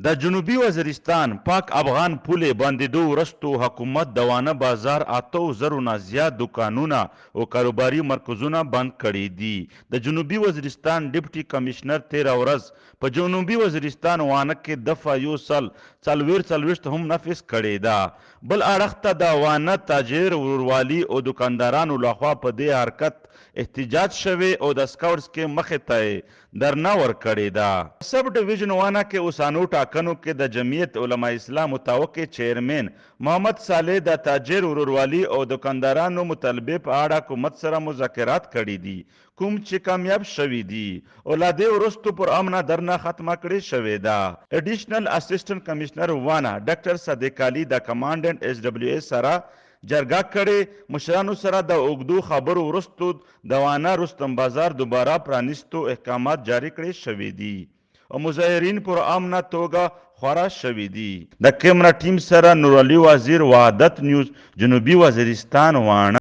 د جنوبي وزیرستان پاک افغان پولې بندېدو وروستو حکومت د وانه بازار 8000 نه زیات دوکانونه او کاروباري مرکزونه بند کړي دي. د جنوبي وزیرستان ډیپټي کمشنر 13 ورځ په جنوبي وزیرستان وانه کې دفعه 144 هم نفذ کړې ده. بل اړخ ته د وانه تاجر وروروالي او دکاندارانو لخوا په دې حرکت احتجاج شوی او د سکاوټس کې مخې ته درنه ورکړې ده. سب ډیویژن وانه کې اوسانو ټاکنو کې د جمعیت علماء اسلام متوقع چیرمن محمد صالح د تاجر وروروالي او دکاندارانو مطالبې په اړه حکومت سره مذاکرات کړي دي کوم چې کامیاب شوي دي او لا دې وروستو پر امنه درنه ختمه کړې شوې ده. اډیشنل اسسټنټ کمشنر وانه ډاکټر صادق علي د کمانډنټ ایس ډبلیو ایس سره جرګه کړې مشرانو سره د اوږدو خبرو وروستو د وانه رستم بازار دوباره پرانیستو احکامات جاری کړي شوي دي او مظاهرین پر امنه توګه خورا شوي دي. د کیمرا ټیم سره نور علي وزیر وحدت نیوز جنوبي وزیرستان وانه.